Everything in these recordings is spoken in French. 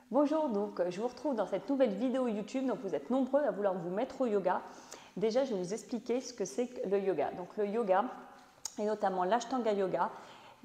Bonjour, donc je vous retrouve dans cette nouvelle vidéo YouTube. Donc vous êtes nombreux à vouloir vous mettre au yoga. Déjà, je vais vous expliquer ce que c'est que le yoga. Donc le yoga, et notamment l'Ashtanga Yoga,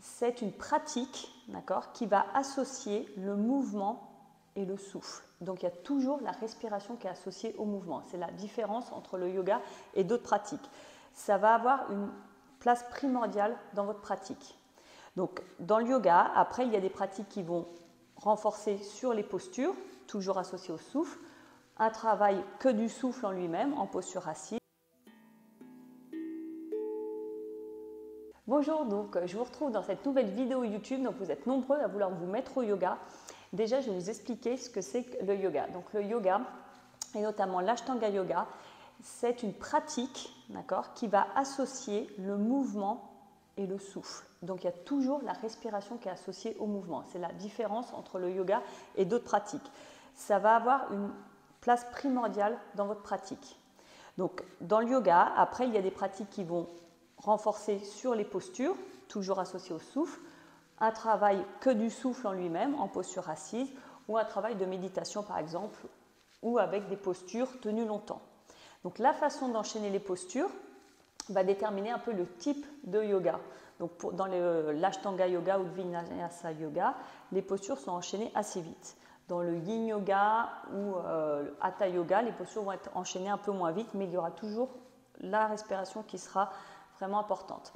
c'est une pratique, d'accord, qui va associer le mouvement et le souffle. Donc il y a toujours la respiration qui est associée au mouvement. C'est la différence entre le yoga et d'autres pratiques. Ça va avoir une place primordiale dans votre pratique. Donc dans le yoga, après, il y a des pratiques qui vont renforcer sur les postures, toujours associées au souffle, un travail que du souffle en lui-même, en posture assise. Bonjour, donc je vous retrouve dans cette nouvelle vidéo YouTube. Donc vous êtes nombreux à vouloir vous mettre au yoga. Déjà, je vais vous expliquer ce que c'est que le yoga. Donc le yoga, et notamment l'Ashtanga Yoga, c'est une pratique, d'accord, qui va associer le mouvement et le souffle. Donc il y a toujours la respiration qui est associée au mouvement. C'est la différence entre le yoga et d'autres pratiques. Ça va avoir une place primordiale dans votre pratique. Donc dans le yoga, après, il y a des pratiques qui vont renforcer sur les postures, toujours associées au souffle, un travail que du souffle en lui-même, en posture assise, ou un travail de méditation par exemple, ou avec des postures tenues longtemps. Donc la façon d'enchaîner les postures va déterminer un peu le type de yoga. Donc dans l'Ashtanga Yoga ou le Vinyasa Yoga, les postures sont enchaînées assez vite. Dans le Yin Yoga ou Hatha Yoga, les postures vont être enchaînées un peu moins vite, mais il y aura toujours la respiration qui sera vraiment importante.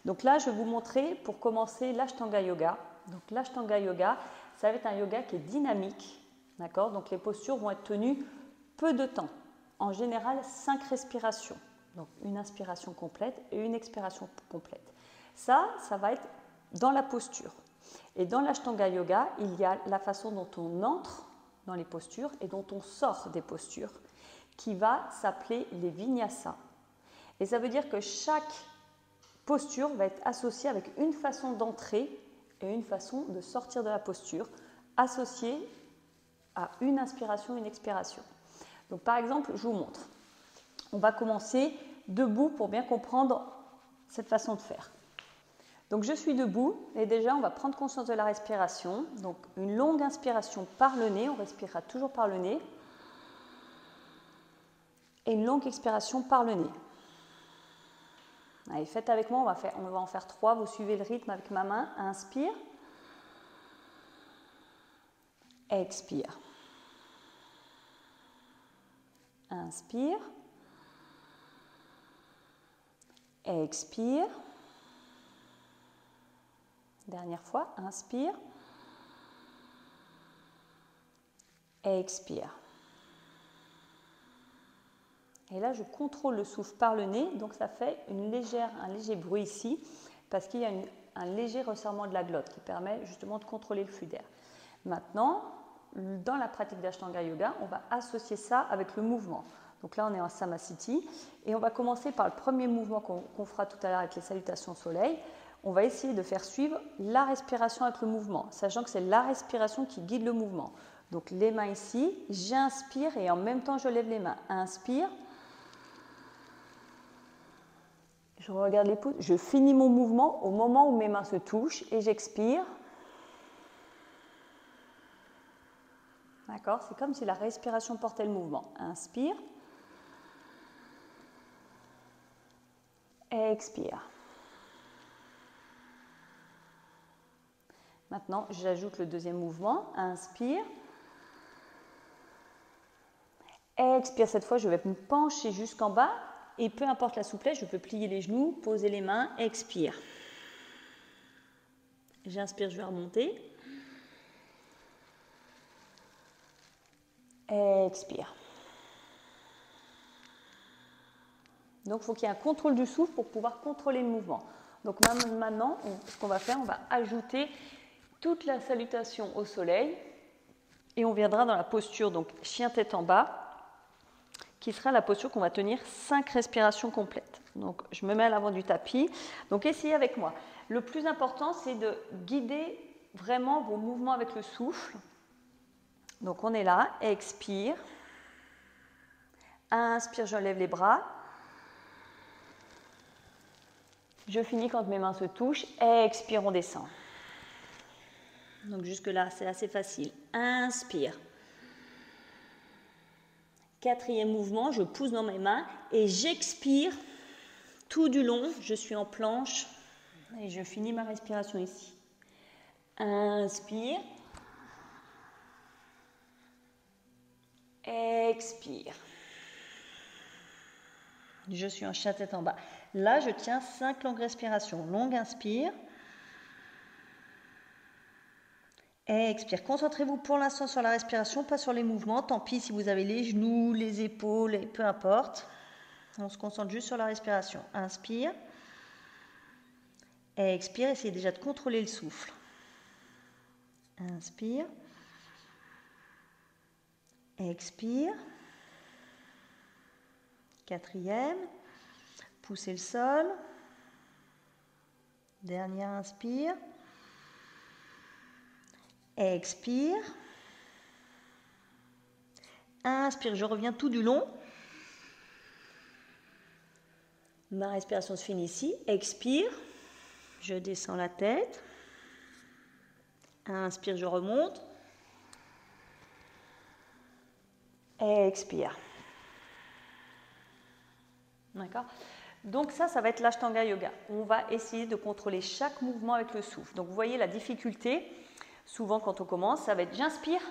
Donc là, je vais vous montrer pour commencer l'Ashtanga Yoga. Donc l'Ashtanga Yoga, ça va être un yoga qui est dynamique, d'accord? Donc les postures vont être tenues peu de temps. En général, 5 respirations. Donc une inspiration complète et une expiration complète. Ça va être dans la posture. Et dans l'Ashtanga Yoga, il y a la façon dont on entre dans les postures et dont on sort des postures, qui va s'appeler les vinyasas. Et ça veut dire que chaque posture va être associée avec une façon d'entrer et une façon de sortir de la posture, associée à une inspiration et une expiration. Donc par exemple, je vous montre. On va commencer debout pour bien comprendre cette façon de faire. Donc je suis debout et déjà on va prendre conscience de la respiration. Donc une longue inspiration par le nez, on respirera toujours par le nez. Et une longue expiration par le nez. Allez, faites avec moi, on va en faire 3. Vous suivez le rythme avec ma main. Inspire. Expire. Inspire. Expire. Dernière fois, inspire. Expire. Et là, je contrôle le souffle par le nez, donc ça fait un léger bruit ici, parce qu'il y a un léger resserrement de la glotte qui permet justement de contrôler le flux d'air. Maintenant, dans la pratique d'Ashtanga Yoga, on va associer ça avec le mouvement. Donc là, on est en Samasthiti, et on va commencer par le premier mouvement qu'on fera tout à l'heure avec les salutations au soleil. On va essayer de faire suivre la respiration avec le mouvement, sachant que c'est la respiration qui guide le mouvement. Donc les mains ici, j'inspire et en même temps je lève les mains. Inspire. Je regarde les pouces, je finis mon mouvement au moment où mes mains se touchent et j'expire. D'accord? C'est comme si la respiration portait le mouvement. Inspire. Expire. Maintenant, j'ajoute le deuxième mouvement. Inspire. Expire. Cette fois, je vais me pencher jusqu'en bas. Et peu importe la souplesse, je peux plier les genoux, poser les mains, expire. J'inspire, je vais remonter. Expire. Donc, il faut qu'il y ait un contrôle du souffle pour pouvoir contrôler le mouvement. Donc maintenant, ce qu'on va faire, on va ajouter toute la salutation au soleil et on viendra dans la posture, donc chien tête en bas, qui sera la posture qu'on va tenir 5 respirations complètes. Donc je me mets à l'avant du tapis. Donc essayez avec moi. Le plus important, c'est de guider vraiment vos mouvements avec le souffle. Donc on est là, expire. Inspire, je lève les bras. Je finis quand mes mains se touchent. Expire, on descend. Donc jusque-là, c'est assez facile. Inspire. 4e mouvement, je pousse dans mes mains et j'expire tout du long. Je suis en planche et je finis ma respiration ici. Inspire. Expire. Je suis en chien tête en bas. Là, je tiens 5 longues respirations. Longue inspire. Expire. Concentrez-vous pour l'instant sur la respiration, pas sur les mouvements. Tant pis si vous avez les genoux, les épaules, peu importe. On se concentre juste sur la respiration. Inspire. Expire. Essayez déjà de contrôler le souffle. Inspire. Expire. 4e. Poussez le sol. Dernière inspire. Expire. Inspire, je reviens tout du long. Ma respiration se finit ici. Expire. Je descends la tête. Inspire, je remonte. Expire. D'accord ? Donc ça va être l'Ashtanga Yoga. On va essayer de contrôler chaque mouvement avec le souffle. Donc vous voyez la difficulté, souvent quand on commence, ça va être j'inspire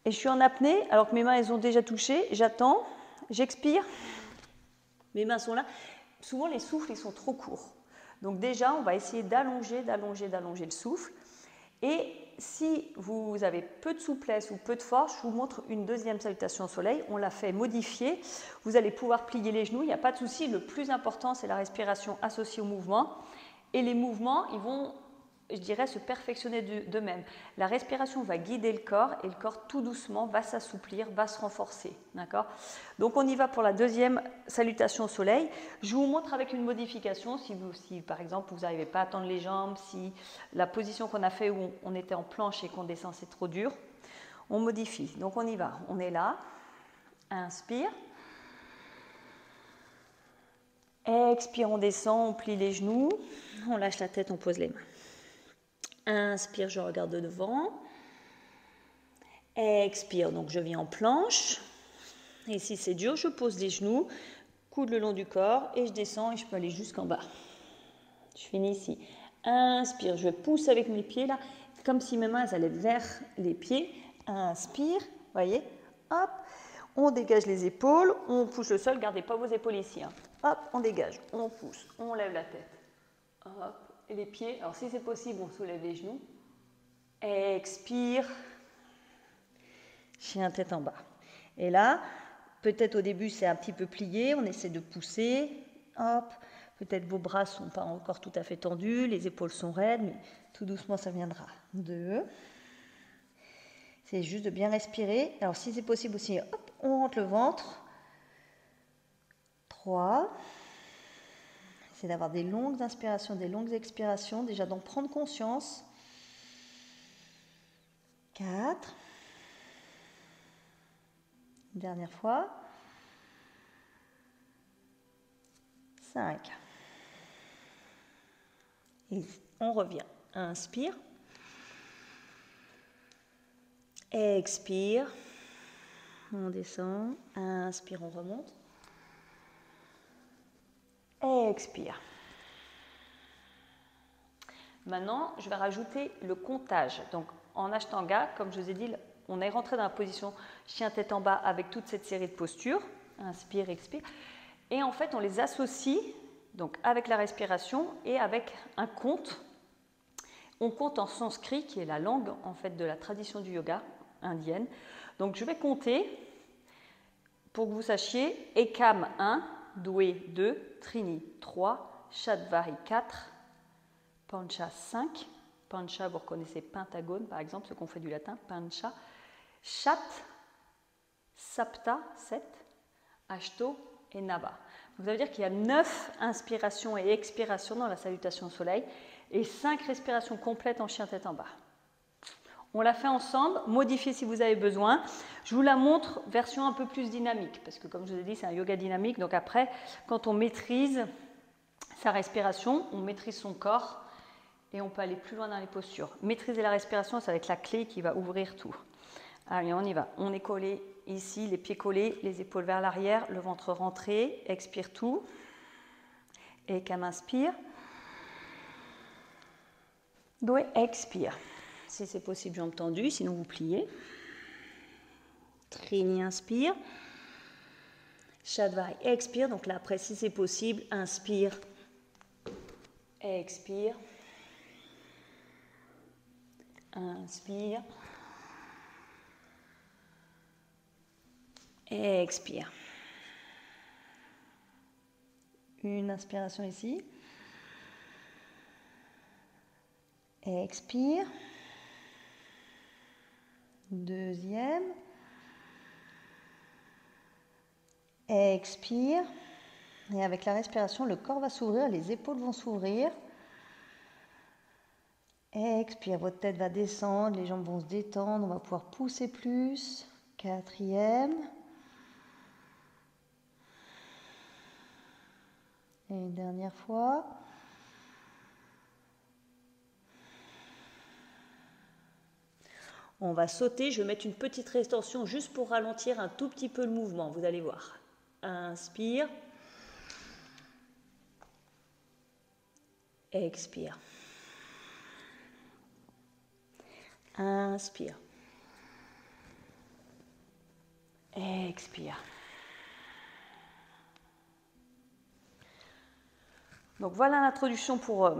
et je suis en apnée alors que mes mains elles ont déjà touché, j'attends, j'expire, mes mains sont là. Souvent les souffles ils sont trop courts. Donc déjà on va essayer d'allonger le souffle. Et si vous avez peu de souplesse ou peu de force, je vous montre une deuxième salutation au soleil. On l'a fait modifier. Vous allez pouvoir plier les genoux, il n'y a pas de souci. Le plus important, c'est la respiration associée au mouvement. Et les mouvements, ils vont, je dirais, se perfectionner d'eux-mêmes. La respiration va guider le corps et le corps, tout doucement, va s'assouplir, va se renforcer. D'accord ? Donc, on y va pour la deuxième salutation au soleil. Je vous montre avec une modification. Si par exemple, vous n'arrivez pas à tendre les jambes, si la position qu'on a fait où on était en planche et qu'on descend, c'est trop dur, on modifie. Donc, on y va. On est là. Inspire. Expire, on descend, on plie les genoux. On lâche la tête, on pose les mains. Inspire, je regarde devant. Expire, donc je viens en planche. Et si c'est dur, je pose les genoux, coude le long du corps et je descends et je peux aller jusqu'en bas. Je finis ici. Inspire, je pousse avec mes pieds là, comme si mes mains allaient vers les pieds. Inspire, voyez, hop, on dégage les épaules, on pousse le sol, gardez pas vos épaules ici. Hein. Hop, on dégage, on pousse, on lève la tête. Hop, et les pieds, alors si c'est possible, on soulève les genoux. Expire, chien tête en bas. Et là, peut-être au début c'est un petit peu plié, on essaie de pousser, hop, peut-être vos bras ne sont pas encore tout à fait tendus, les épaules sont raides, mais tout doucement ça viendra. 2, c'est juste de bien respirer. Alors si c'est possible aussi, hop, on rentre le ventre. 3, c'est d'avoir des longues inspirations, des longues expirations, déjà d'en prendre conscience. 4, dernière fois. 5. Et on revient. Inspire. Expire. On descend. Inspire, on remonte. Expire. Maintenant, je vais rajouter le comptage. Donc, en Ashtanga, comme je vous ai dit, on est rentré dans la position chien tête en bas avec toute cette série de postures. Inspire, expire. Et en fait, on les associe donc avec la respiration et avec un compte. On compte en sanskrit, qui est la langue en fait de la tradition du yoga indienne. Donc, je vais compter pour que vous sachiez Ekam 1, Dwe 2, Trini 3, Shadvari 4, Pancha 5. Pancha, vous reconnaissez pentagone par exemple, ce qu'on fait du latin, Pancha. Shat, Sapta 7, Ashto et Nava. Donc, ça veut dire qu'il y a 9 inspirations et expirations dans la salutation au soleil et 5 respirations complètes en chien tête en bas. On l'a fait ensemble, modifiez si vous avez besoin. Je vous la montre version un peu plus dynamique parce que comme je vous ai dit, c'est un yoga dynamique. Donc après, quand on maîtrise sa respiration, on maîtrise son corps et on peut aller plus loin dans les postures. Maîtriser la respiration, ça va être la clé qui va ouvrir tout. Allez, on y va. On est collé ici, les pieds collés, les épaules vers l'arrière, le ventre rentré. Expire tout. Et Ekam inspire. Doué, expire. Si c'est possible, jambes tendues, sinon vous pliez. Trini, inspire. Shadvari, expire. Donc là, après, si c'est possible, inspire. Expire. Inspire. Expire. Une inspiration ici. Expire. Deuxième. Expire. Et avec la respiration, le corps va s'ouvrir, les épaules vont s'ouvrir. Expire, votre tête va descendre, les jambes vont se détendre, on va pouvoir pousser plus. Quatrième. Et une dernière fois. On va sauter, je vais mettre une petite rétention juste pour ralentir un tout petit peu le mouvement, vous allez voir. Inspire. Expire. Inspire. Expire. Donc voilà l'introduction pour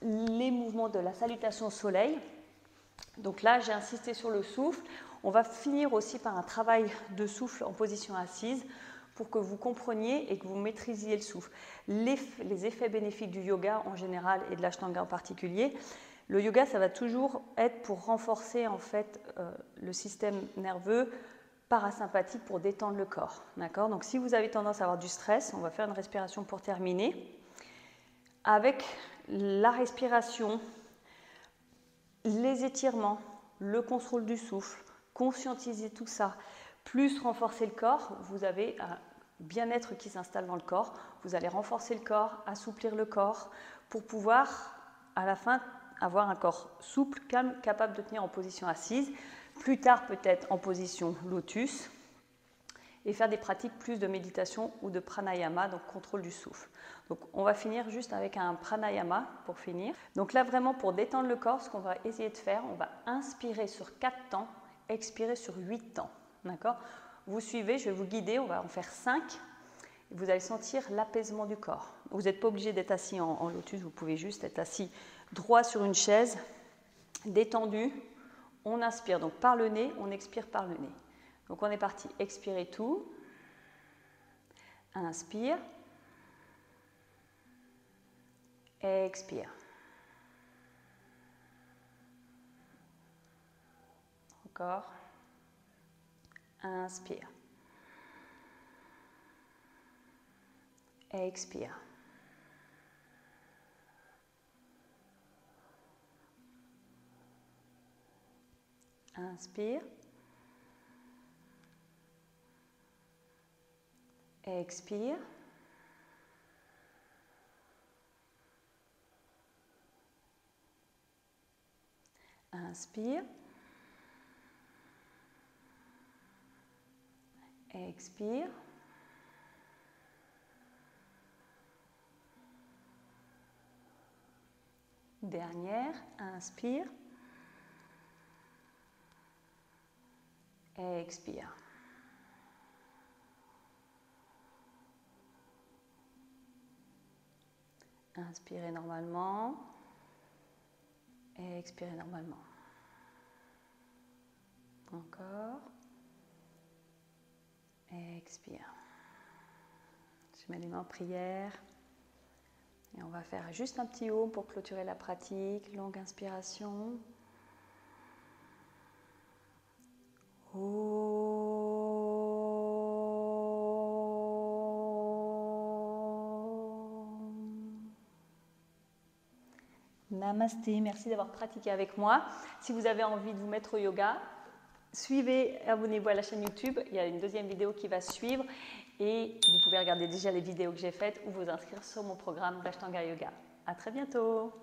les mouvements de la salutation au soleil. Donc là, j'ai insisté sur le souffle. On va finir aussi par un travail de souffle en position assise pour que vous compreniez et que vous maîtrisiez le souffle. Les effets bénéfiques du yoga en général et de l'ashtanga en particulier. Le yoga, ça va toujours être pour renforcer en fait le système nerveux parasympathique pour détendre le corps. D'accord ? Donc si vous avez tendance à avoir du stress, on va faire une respiration pour terminer. Avec la respiration, les étirements, le contrôle du souffle, conscientiser tout ça, plus renforcer le corps, vous avez un bien-être qui s'installe dans le corps. Vous allez renforcer le corps, assouplir le corps pour pouvoir, à la fin, avoir un corps souple, calme, capable de tenir en position assise. Plus tard, peut-être en position lotus. Et faire des pratiques plus de méditation ou de pranayama, donc contrôle du souffle. Donc on va finir juste avec un pranayama pour finir. Donc là vraiment pour détendre le corps, ce qu'on va essayer de faire, on va inspirer sur 4 temps, expirer sur 8 temps. D'accord ? Vous suivez, je vais vous guider, on va en faire 5. Vous allez sentir l'apaisement du corps. Vous n'êtes pas obligé d'être assis en lotus, vous pouvez juste être assis droit sur une chaise, détendu. On inspire donc par le nez, on expire par le nez. Donc on est parti, expirez tout, inspire, expire. Encore, inspire, expire. Inspire. Expire. Inspire. Expire. Dernière, inspire. Expire. Inspirez normalement. Expirez normalement. Encore. Expire. Je mets les mains en prière. Et on va faire juste un petit Om pour clôturer la pratique. Longue inspiration. Namasté, merci d'avoir pratiqué avec moi. Si vous avez envie de vous mettre au yoga, suivez, abonnez-vous à la chaîne YouTube. Il y a une deuxième vidéo qui va suivre et vous pouvez regarder déjà les vidéos que j'ai faites ou vous inscrire sur mon programme d'Ashtanga Yoga. À très bientôt.